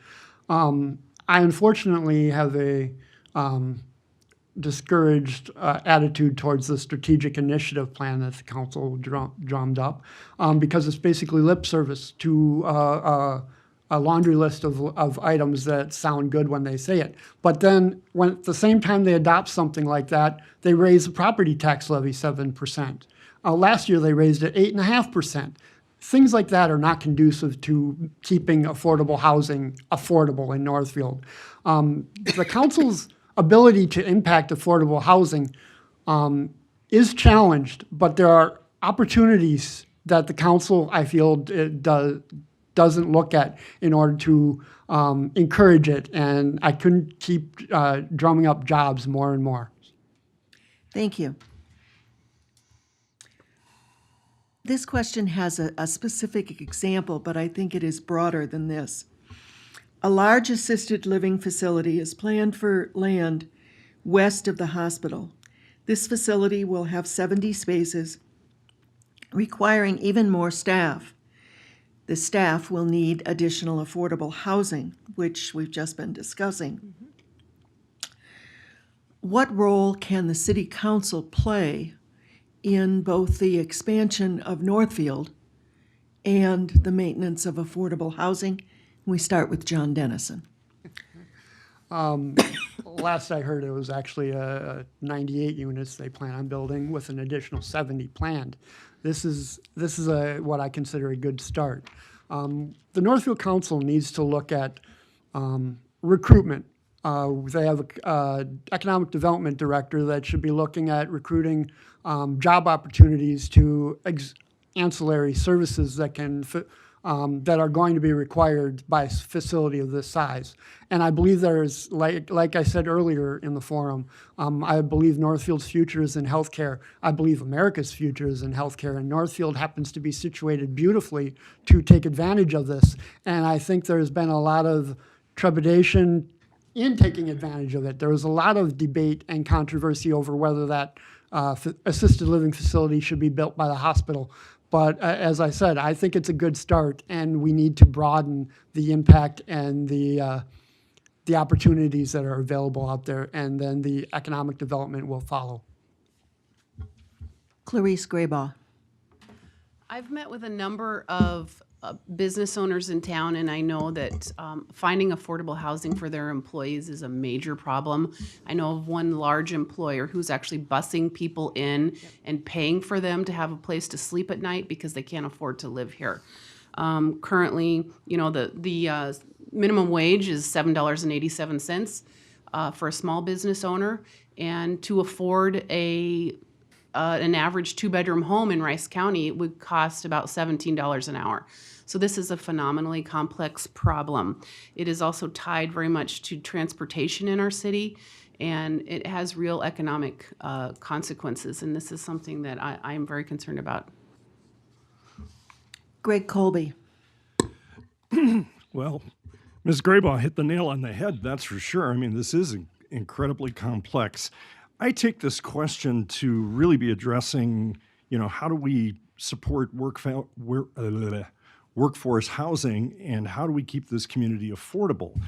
I unfortunately have a discouraged attitude towards the strategic initiative plan that the council drummed up because it's basically lip service to a laundry list of items that sound good when they say it. But then when at the same time they adopt something like that, they raise the property tax levy 7%. Last year they raised it 8.5%. Things like that are not conducive to keeping affordable housing affordable in Northfield. The council's ability to impact affordable housing is challenged, but there are opportunities that the council, I feel, doesn't look at in order to encourage it, and I couldn't keep drumming up jobs more and more. Thank you. This question has a specific example, but I think it is broader than this. A large assisted living facility is planned for land west of the hospital. This facility will have 70 spaces, requiring even more staff. The staff will need additional affordable housing, which we've just been discussing. Mm-hmm. What role can the city council play in both the expansion of Northfield and the maintenance of affordable housing? We start with John Dennison. Last I heard, it was actually 98 units they plan on building with an additional 70 planned. This is what I consider a good start. The Northfield Council needs to look at recruitment. They have an economic development director that should be looking at recruiting job opportunities to ancillary services that can that are going to be required by a facility of this size. And I believe there's, like I said earlier in the forum, I believe Northfield's future is in healthcare. I believe America's future is in healthcare, and Northfield happens to be situated beautifully to take advantage of this. And I think there's been a lot of trepidation in taking advantage of it. There was a lot of debate and controversy over whether that assisted living facility should be built by the hospital. But as I said, I think it's a good start, and we need to broaden the impact and the opportunities that are available out there, and then the economic development will follow. Clarice Graybaugh. I've met with a number of business owners in town, and I know that finding affordable housing for their employees is a major problem. I know of one large employer who's actually busing people in and paying for them to have a place to sleep at night because they can't afford to live here. Currently, you know, the minimum wage is $7.87 for a small business owner, and to afford an average two-bedroom home in Rice County, it would cost about $17 an hour. So this is a phenomenally complex problem. It is also tied very much to transportation in our city, and it has real economic consequences, and this is something that I am very concerned about. Greg Colby. Well, Ms. Graybaugh hit the nail on the head, that's for sure. I mean, this is incredibly complex. I take this question to really be addressing, you know, how do we support workforce housing, and how do we keep this community affordable?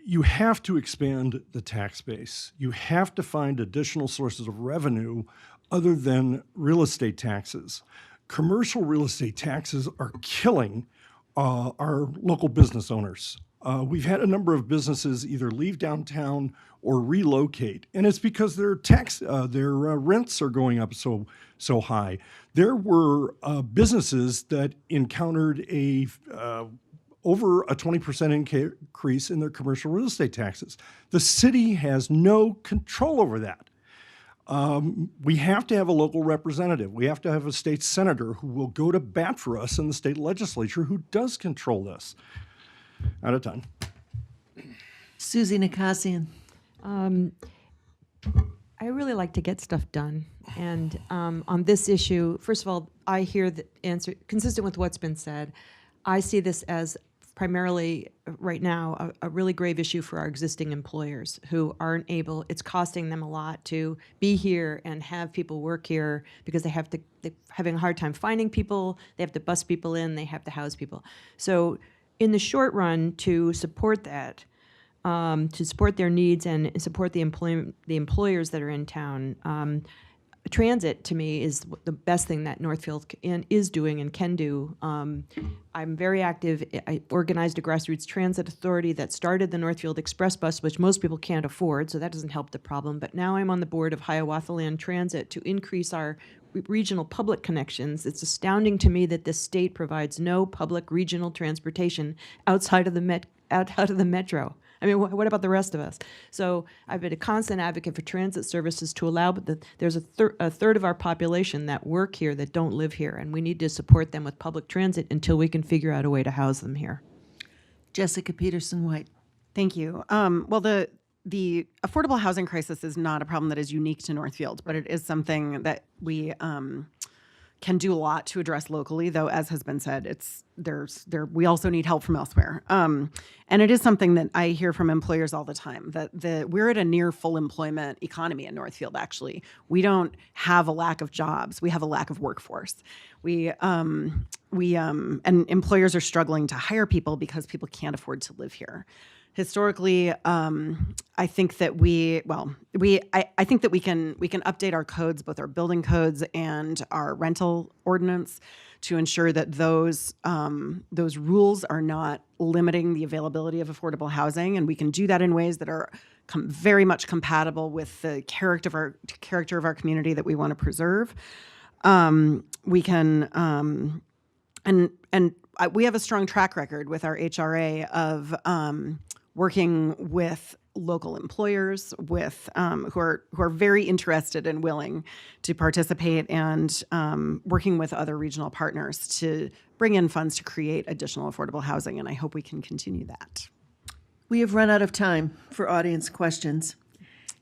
You have to expand the tax base. You have to find additional sources of revenue other than real estate taxes. Commercial real estate taxes are killing our local business owners. We've had a number of businesses either leave downtown or relocate, and it's because their rents are going up so high. There were businesses that encountered over a 20% increase in their commercial real estate taxes. The city has no control over that. We have to have a local representative. We have to have a state senator who will go to bat for us in the state legislature who does control this. Out of time. Susie Nakassian. I really like to get stuff done. And on this issue, first of all, I hear the answer, consistent with what's been said. I see this as primarily right now a really grave issue for our existing employers who aren't able, it's costing them a lot to be here and have people work here because they're having a hard time finding people, they have to bus people in, they have to house people. So in the short run, to support that, to support their needs and support the employers that are in town, transit to me is the best thing that Northfield is doing and can do. I'm very active. I organized a grassroots transit authority that started the Northfield Express bus, which most people can't afford, so that doesn't help the problem. But now I'm on the board of Hiawatha Land Transit to increase our regional public connections. It's astounding to me that this state provides no public regional transportation outside of the metro. I mean, what about the rest of us? So I've been a constant advocate for transit services to allow, but there's a third of our population that work here that don't live here, and we need to support them with public transit until we can figure out a way to house them here. Jessica Peterson-White. Thank you. Well, the affordable housing crisis is not a problem that is unique to Northfield, but it is something that we can do a lot to address locally, though, as has been said, we also need help from elsewhere. And it is something that I hear from employers all the time, that we're at a near full employment economy in Northfield, actually. We don't have a lack of jobs. We have a lack of workforce. And employers are struggling to hire people because people can't afford to live here. Historically, I think that I think that we can update our codes, both our building codes and our rental ordinance, to ensure that those rules are not limiting the availability of affordable housing, and we can do that in ways that are very much compatible with the character of our community that we want to preserve. We can we have a strong track record with our HRA of working with local employers who are very interested and willing to participate, and working with other regional partners to bring in funds to create additional affordable housing, and I hope we can continue that. We have run out of time for audience questions.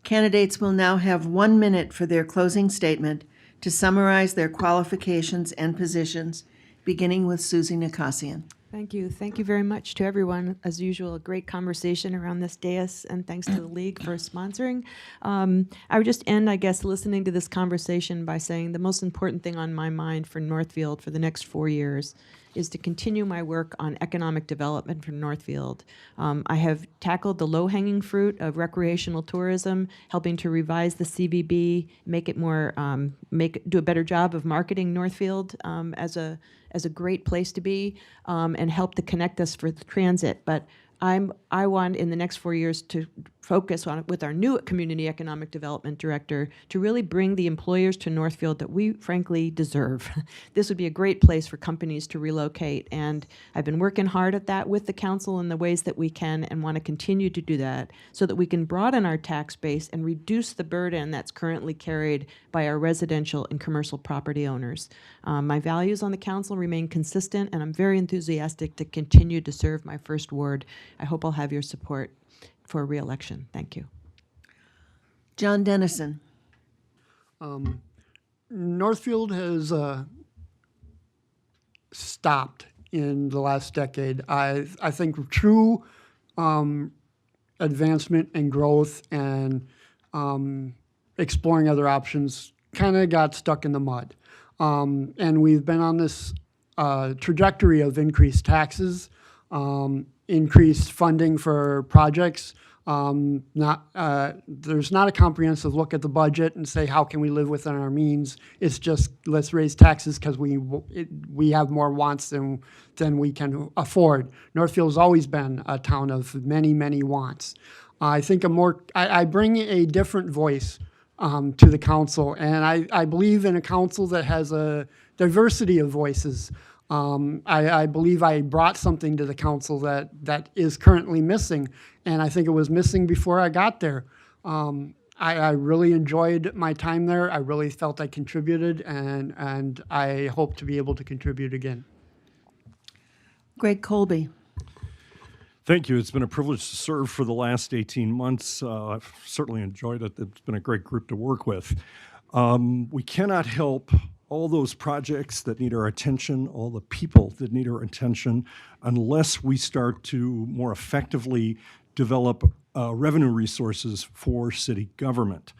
Candidates will now have 1 minute for their closing statement to summarize their qualifications and positions, beginning with Susie Nakassian. Thank you. Thank you very much to everyone. As usual, a great conversation around this dais, and thanks to the League for sponsoring. I would just end, I guess, listening to this conversation by saying the most important thing on my mind for Northfield for the next 4 years is to continue my work on economic development for Northfield. I have tackled the low-hanging fruit of recreational tourism, helping to revise the CVB, make it more, do a better job of marketing Northfield as a great place to be, and help to connect us for the transit. But I want in the next 4 years to focus on, with our new community economic development director, to really bring the employers to Northfield that we frankly deserve. This would be a great place for companies to relocate, and I've been working hard at that with the council in the ways that we can, and want to continue to do that so that we can broaden our tax base and reduce the burden that's currently carried by our residential and commercial property owners. My values on the council remain consistent, and I'm very enthusiastic to continue to serve my first ward. I hope I'll have your support for re-election. Thank you. John Dennison. Northfield has stopped in the last decade. I think true advancement and growth and exploring other options, kind of got stuck in the mud. And we've been on this trajectory of increased taxes, increased funding for projects. There's not a comprehensive look at the budget and say, how can we live within our means? It's just, let's raise taxes because we have more wants than we can afford. Northfield's always been a town of many, many wants. I think I bring a different voice to the council, and I believe in a council that has a diversity of voices. I believe I brought something to the council that is currently missing, and I think it was missing before I got there. I really enjoyed my time there. I really felt I contributed, and I hope to be able to contribute again. Greg Colby. Thank you. It's been a privilege to serve for the last 18 months. I've certainly enjoyed it. It's been a great group to work with. We cannot help all those projects that need our attention, all the people that need our attention, unless we start to more effectively develop revenue resources for city government.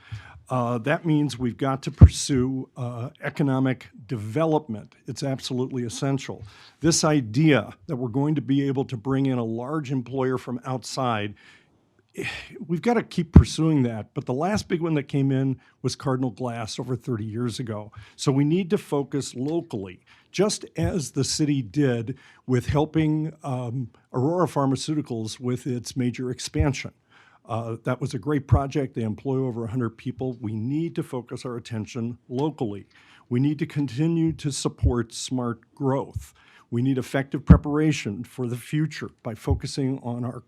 That means we've got to pursue economic development. It's absolutely essential. This idea that we're going to be able to bring in a large employer from outside, we've got to keep pursuing that. But the last big one that came in was Cardinal Glass over 30 years ago. So we need to focus locally, just as the city did with helping Aurora Pharmaceuticals with its major expansion. That was a great project. They employ over 100 people. We need to focus our attention locally. We need to continue to support smart growth. We need effective preparation for the future by focusing on our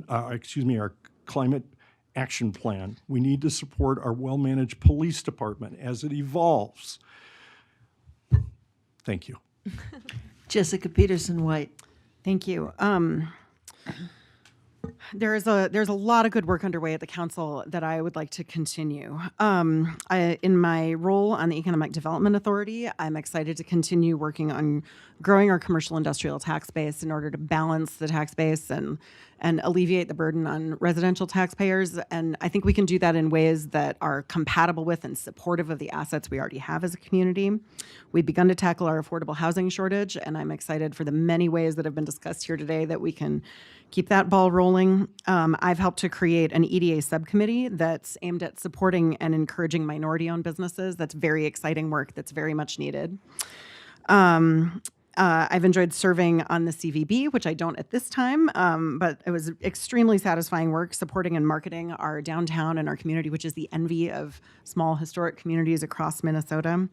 our climate action plan. We need to support our well-managed police department as it evolves. Thank you. Jessica Peterson-White. Thank you. There's a lot of good work underway at the council that I would like to continue. In my role on the Economic Development Authority, I'm excited to continue working on growing our commercial industrial tax base in order to balance the tax base and alleviate the burden on residential taxpayers. And I think we can do that in ways that are compatible with and supportive of the assets we already have as a community. We've begun to tackle our affordable housing shortage, and I'm excited for the many ways that have been discussed here today that we can keep that ball rolling. I've helped to create an EDA subcommittee that's aimed at supporting and encouraging minority-owned businesses. That's very exciting work that's very much needed. I've enjoyed serving on the CVB, which I don't at this time, but it was extremely satisfying work supporting and marketing our downtown and our community, which is the envy of small historic communities across Minnesota.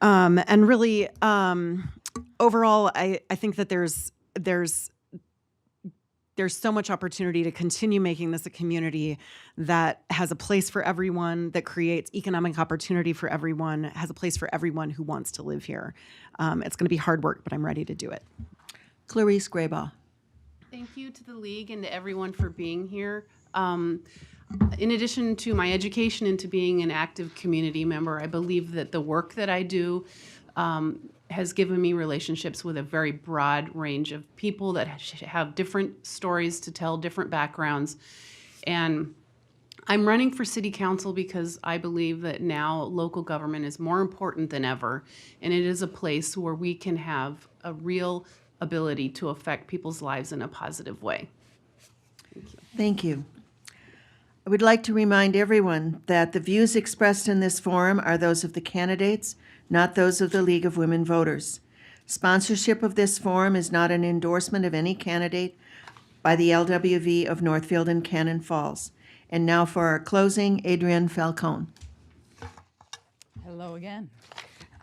And really, overall, I think that there's so much opportunity to continue making this a community that has a place for everyone, that creates economic opportunity for everyone, has a place for everyone who wants to live here. It's going to be hard work, but I'm ready to do it. Clarice Graybaugh. Thank you to the League and to everyone for being here. In addition to my education and to being an active community member, I believe that the work that I do has given me relationships with a very broad range of people that have different stories to tell, different backgrounds. And I'm running for city council because I believe that now local government is more important than ever, and it is a place where we can have a real ability to affect people's lives in a positive way. Thank you. Thank you. I would like to remind everyone that the views expressed in this forum are those of the candidates, not those of the League of Women Voters. Sponsorship of this forum is not an endorsement of any candidate by the LWV of Northfield and Cannon Falls. And now for our closing, Adrienne Falcone. Hello again.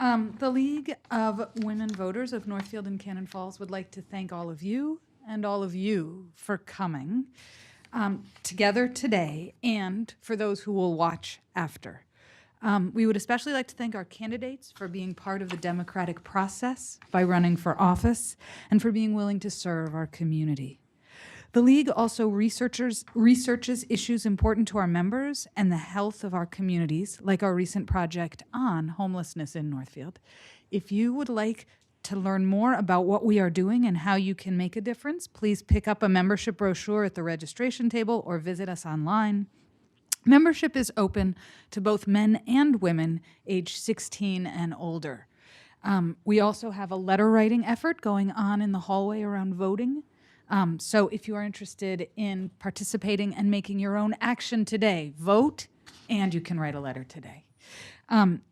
The League of Women Voters of Northfield and Cannon Falls would like to thank all of you and all of you for coming together today and for those who will watch after. We would especially like to thank our candidates for being part of the democratic process by running for office and for being willing to serve our community. The League also researches issues important to our members and the health of our communities, like our recent project on homelessness in Northfield. If you would like to learn more about what we are doing and how you can make a difference, please pick up a membership brochure at the registration table or visit us online. Membership is open to both men and women age 16 and older. We also have a letter writing effort going on in the hallway around voting. So if you are interested in participating and making your own action today, vote, and you can write a letter today.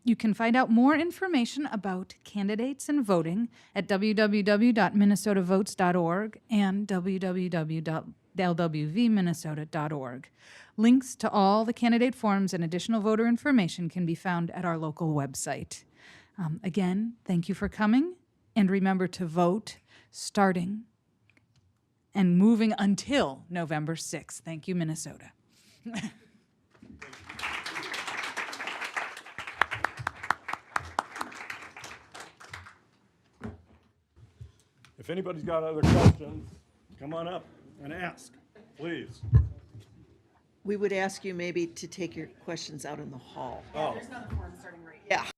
You can find out more information about candidates and voting at www.minnesotavotes.org and www.lwvminnesota.org. Links to all the candidate forms and additional voter information can be found at our local website. Again, thank you for coming, and remember to vote starting and moving until November 6th. Thank you, Minnesota. If anybody's got other questions, come on up and ask, please. We would ask you maybe to take your questions out in the hall. Oh. Yeah.